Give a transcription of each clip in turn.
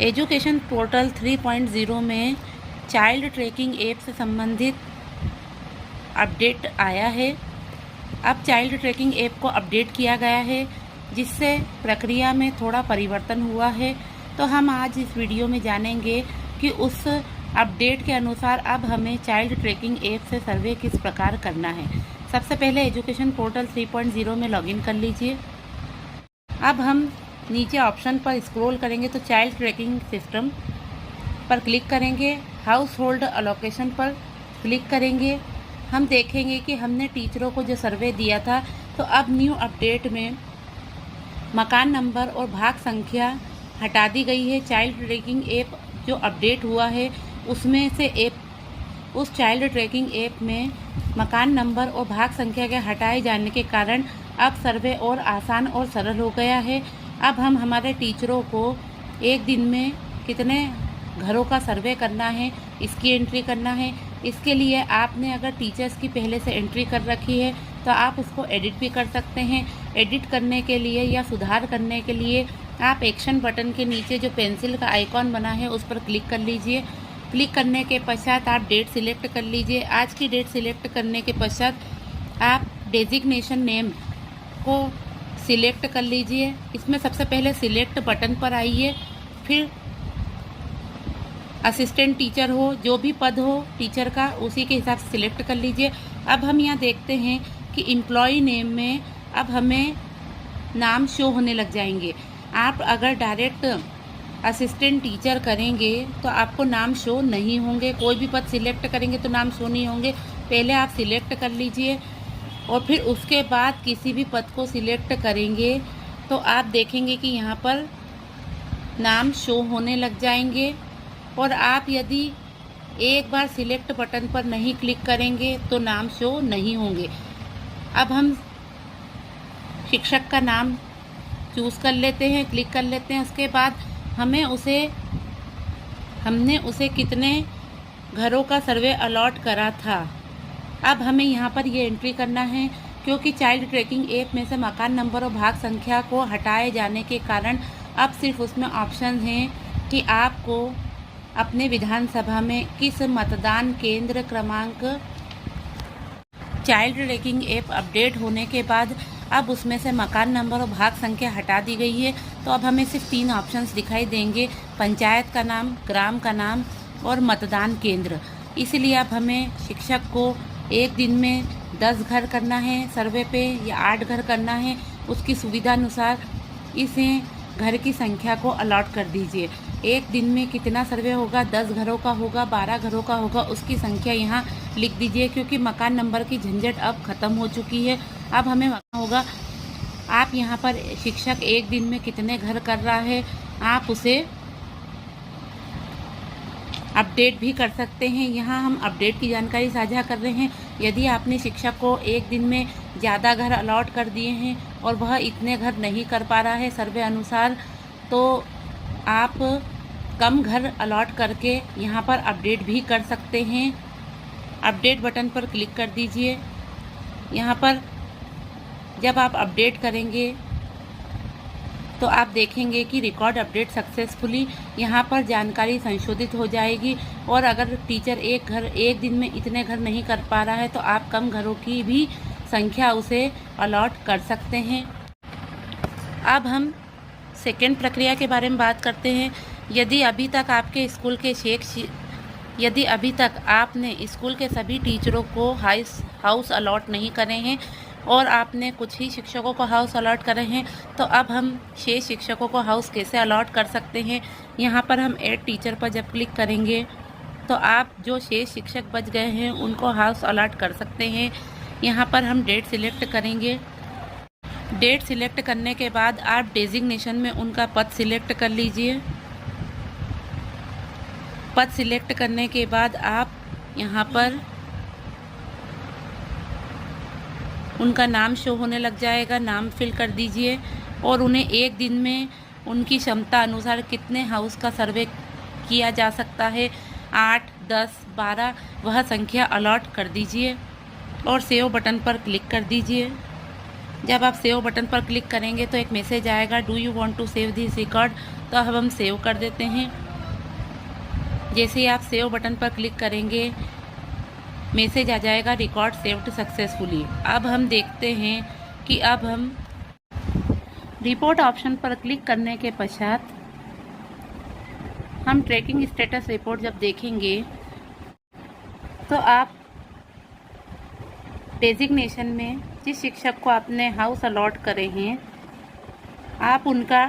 Education portal 3.0 में child tracking app से संबंधित अपडेट आया है। अब चाइल्ड ट्रैकिंग ऐप को अपडेट किया गया है, जिससे प्रक्रिया में थोड़ा परिवर्तन हुआ है। तो हम आज इस वीडियो में जानेंगे कि उस अपडेट के अनुसार अब हमें चाइल्ड ट्रैकिंग ऐप से सर्वे किस प्रकार करना है। सबसे पहले एजुकेशन पोर्टल 3.0 में लॉगिन कर लीजिए। अब हम नीचे ऑप्शन पर स्क्रॉल करेंगे तो चाइल्ड ट्रैकिंग सिस्टम पर क्लिक करेंगे। हाउस होल्ड अलोकेशन पर क्लिक करेंगे। हम देखेंगे कि हमने टीचरों को जो सर्वे दिया था, तो अब न्यू अपडेट में मकान नंबर और भाग संख्या हटा दी गई है। चाइल्ड ट्रैकिंग ऐप जो अपडेट हुआ है उसमें से उस चाइल्ड ट्रैकिंग ऐप में मकान नंबर और भाग संख्या के हटाए जाने के कारण अब सर्वे और आसान और सरल हो गया है। अब हम हमारे टीचरों को एक दिन में कितने घरों का सर्वे करना है, इसकी एंट्री करना है। इसके लिए आपने अगर टीचर्स की पहले से एंट्री कर रखी है तो आप उसको एडिट भी कर सकते हैं। एडिट करने के लिए या सुधार करने के लिए आप एक्शन बटन के नीचे जो पेंसिल का आइकॉन बना है उस पर क्लिक कर लीजिए। क्लिक करने के पश्चात आप डेट सिलेक्ट कर लीजिए। आज की डेट सिलेक्ट करने के पश्चात आप डेजिग्नेशन नेम को सिलेक्ट कर लीजिए। इसमें सबसे पहले सिलेक्ट बटन पर आइए, फिर असिस्टेंट टीचर हो, जो भी पद हो टीचर का, उसी के हिसाब से सिलेक्ट कर लीजिए। अब हम यहाँ देखते हैं कि एम्प्लॉय नेम में अब हमें नाम शो होने लग जाएंगे। आप अगर डायरेक्ट असिस्टेंट टीचर करेंगे तो आपको नाम शो नहीं होंगे। कोई भी पद सिलेक्ट करेंगे तो नाम शो नहीं होंगे। पहले आप सिलेक्ट कर लीजिए और फिर उसके बाद किसी भी पद को सिलेक्ट करेंगे तो आप देखेंगे कि यहाँ पर नाम शो होने लग जाएंगे। और आप यदि एक बार सिलेक्ट बटन पर नहीं क्लिक करेंगे तो नाम शो नहीं होंगे। अब हम शिक्षक का नाम चूज़ कर लेते हैं, क्लिक कर लेते हैं। उसके बाद हमने उसे कितने घरों का सर्वे अलॉट करा था। अब हमें यहाँ पर ये एंट्री करना है, क्योंकि चाइल्ड ट्रैकिंग ऐप में से मकान नंबर और भाग संख्या को हटाए जाने के कारण अब सिर्फ उसमें ऑप्शन हैं कि आपको अपने विधानसभा में किस मतदान केंद्र क्रमांक। चाइल्ड ट्रैकिंग ऐप अपडेट होने के बाद अब उसमें से मकान नंबर और भाग संख्या हटा दी गई है। तो अब हमें सिर्फ 3 ऑप्शंस दिखाई देंगे, पंचायत का नाम, ग्राम का नाम और मतदान केंद्र। इसलिए अब हमें शिक्षक को एक दिन में 10 घर करना है सर्वे पे या 8 घर करना है, उसकी सुविधा अनुसार इसे घर की संख्या को अलॉट कर दीजिए। एक दिन में कितना सर्वे होगा, 10 घरों का होगा, 12 घरों का होगा, उसकी संख्या यहाँ लिख दीजिए, क्योंकि मकान नंबर की झंझट अब ख़त्म हो चुकी है। अब हमें होगा आप यहाँ पर शिक्षक एक दिन में कितने घर कर रहा है आप उसे अपडेट भी कर सकते हैं। यहाँ हम अपडेट की जानकारी साझा कर रहे हैं। यदि आपने शिक्षक को एक दिन में ज़्यादा घर अलॉट कर दिए हैं और वह इतने घर नहीं कर पा रहा है सर्वे अनुसार, तो आप कम घर अलॉट करके यहाँ पर अपडेट भी कर सकते हैं। अपडेट बटन पर क्लिक कर दीजिए। यहाँ पर जब आप अपडेट करेंगे तो आप देखेंगे कि रिकॉर्ड अपडेट सक्सेसफुली, यहाँ पर जानकारी संशोधित हो जाएगी। और अगर टीचर एक दिन में इतने घर नहीं कर पा रहा है तो आप कम घरों की भी संख्या उसे अलॉट कर सकते हैं। अब हम सेकेंड प्रक्रिया के बारे में बात करते हैं। यदि अभी तक आपने स्कूल के सभी टीचरों को हाउस अलॉट नहीं करे हैं और आपने कुछ ही शिक्षकों को हाउस अलॉट करे हैं, तो अब हम शेष शिक्षकों को हाउस कैसे अलॉट कर सकते हैं। यहाँ पर हम ऐड टीचर पर जब क्लिक करेंगे तो आप जो शेष शिक्षक बच गए हैं उनको हाउस अलॉट कर सकते हैं। यहाँ पर हम डेट सिलेक्ट करेंगे। डेट सिलेक्ट करने के बाद आप डेजिग्नेशन में उनका पद सिलेक्ट कर लीजिए। पद सिलेक्ट करने के बाद आप यहाँ पर उनका नाम शो होने लग जाएगा, नाम फिल कर दीजिए और उन्हें एक दिन में उनकी क्षमता अनुसार कितने हाउस का सर्वे किया जा सकता है, 8, 10, 12, वह संख्या अलॉट कर दीजिए और सेव बटन पर क्लिक कर दीजिए। जब आप सेव बटन पर क्लिक करेंगे तो एक मैसेज आएगा, do you want to save this record. तो अब हम सेव कर देते हैं। जैसे ही आप सेव बटन पर क्लिक करेंगे मैसेज आ जाएगा, रिकॉर्ड सेव्ड सक्सेसफुली। अब हम देखते हैं कि अब हम रिपोर्ट ऑप्शन पर क्लिक करने के पश्चात हम ट्रैकिंग स्टेटस रिपोर्ट जब देखेंगे तो आप डेजिग्नेशन में जिस शिक्षक को आपने हाउस अलॉट करे हैं आप उनका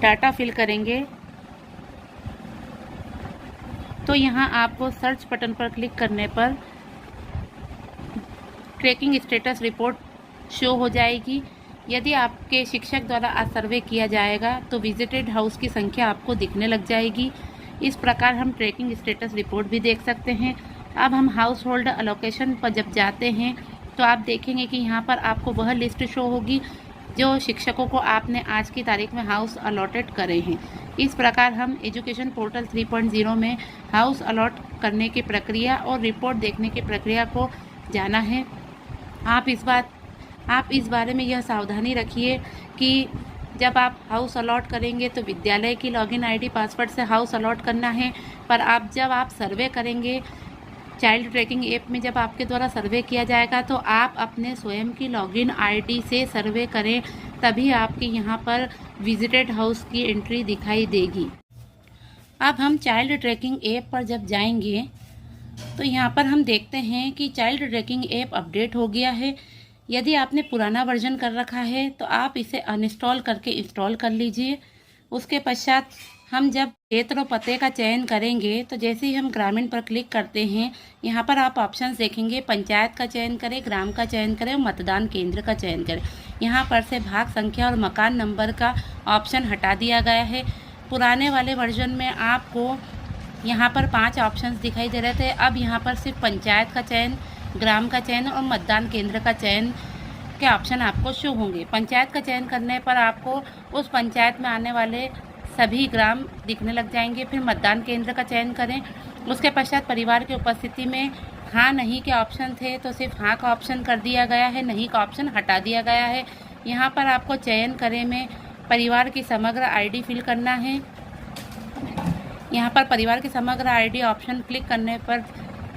डाटा फिल करेंगे। तो यहाँ आपको सर्च बटन पर क्लिक करने पर ट्रैकिंग स्टेटस रिपोर्ट शो हो जाएगी। यदि आपके शिक्षक द्वारा आज सर्वे किया जाएगा तो विजिटेड हाउस की संख्या आपको दिखने लग जाएगी। इस प्रकार हम ट्रैकिंग स्टेटस रिपोर्ट भी देख सकते हैं। अब हम हाउस होल्ड अलोकेशन पर जब जाते हैं तो आप देखेंगे कि यहाँ पर आपको वह लिस्ट शो होगी जो शिक्षकों को आपने आज की तारीख में हाउस अलॉटेड करे हैं। इस प्रकार हम एजुकेशन पोर्टल 3.0 में हाउस अलॉट करने की प्रक्रिया और रिपोर्ट देखने की प्रक्रिया को जाना है। आप इस बारे में यह सावधानी रखिए कि जब आप हाउस अलॉट करेंगे तो विद्यालय की लॉगिन आईडी पासवर्ड से हाउस अलॉट करना है, पर जब आप सर्वे करेंगे चाइल्ड ट्रैकिंग ऐप में जब आपके द्वारा सर्वे किया जाएगा तो आप अपने स्वयं की लॉगिन आईडी से सर्वे करें, तभी आपके यहाँ पर विजिटेड हाउस की एंट्री दिखाई देगी। अब हम चाइल्ड ट्रैकिंग ऐप पर जब जाएंगे तो यहाँ पर हम देखते हैं कि चाइल्ड ट्रैकिंग ऐप अपडेट हो गया है। यदि आपने पुराना वर्जन कर रखा है तो आप इसे अनइंस्टॉल करके इंस्टॉल कर लीजिए। उसके पश्चात हम जब क्षेत्र और पते का चयन करेंगे तो जैसे ही हम ग्रामीण पर क्लिक करते हैं यहाँ पर आप ऑप्शंस देखेंगे, पंचायत का चयन करें, ग्राम का चयन करें और मतदान केंद्र का चयन करें। यहाँ पर से भाग संख्या और मकान नंबर का ऑप्शन हटा दिया गया है। पुराने वाले वर्जन में आपको यहाँ पर 5 ऑप्शंस दिखाई दे रहे थे, अब यहाँ पर सिर्फ पंचायत का चयन, ग्राम का चयन और मतदान केंद्र का चयन के ऑप्शन आपको शो होंगे। पंचायत का चयन करने पर आपको उस पंचायत में आने वाले सभी ग्राम दिखने लग जाएंगे। फिर मतदान केंद्र का चयन करें। उसके पश्चात परिवार की उपस्थिति में हाँ नहीं के ऑप्शन थे तो सिर्फ हाँ का ऑप्शन कर दिया गया है, नहीं का ऑप्शन हटा दिया गया है। यहाँ पर आपको चयन करें में परिवार की समग्र आईडी फिल करना है। यहाँ पर परिवार की समग्र आईडी ऑप्शन क्लिक करने पर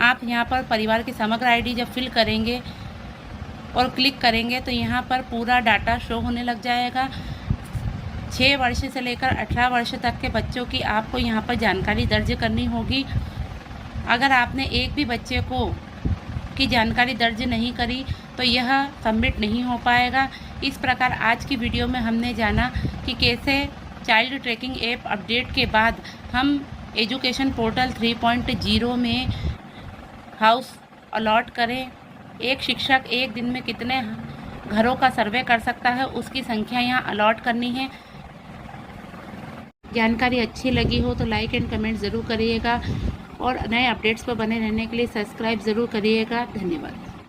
आप यहाँ पर परिवार की समग्र आईडी जब फिल करेंगे और क्लिक करेंगे तो यहाँ पर पूरा डाटा शो होने लग जाएगा। 6 वर्ष से लेकर 18 वर्ष तक के बच्चों की आपको यहाँ पर जानकारी दर्ज करनी होगी। अगर आपने एक भी बच्चे की जानकारी दर्ज नहीं करी तो यह सबमिट नहीं हो पाएगा। इस प्रकार आज की वीडियो में हमने जाना कि कैसे चाइल्ड ट्रैकिंग ऐप अपडेट के बाद हम एजुकेशन पोर्टल 3.0 में हाउस अलॉट करें। एक शिक्षक एक दिन में कितने घरों का सर्वे कर सकता है उसकी संख्या यहाँ अलॉट करनी है। जानकारी अच्छी लगी हो तो लाइक एंड कमेंट ज़रूर करिएगा और नए अपडेट्स पर बने रहने के लिए सब्सक्राइब ज़रूर करिएगा। धन्यवाद।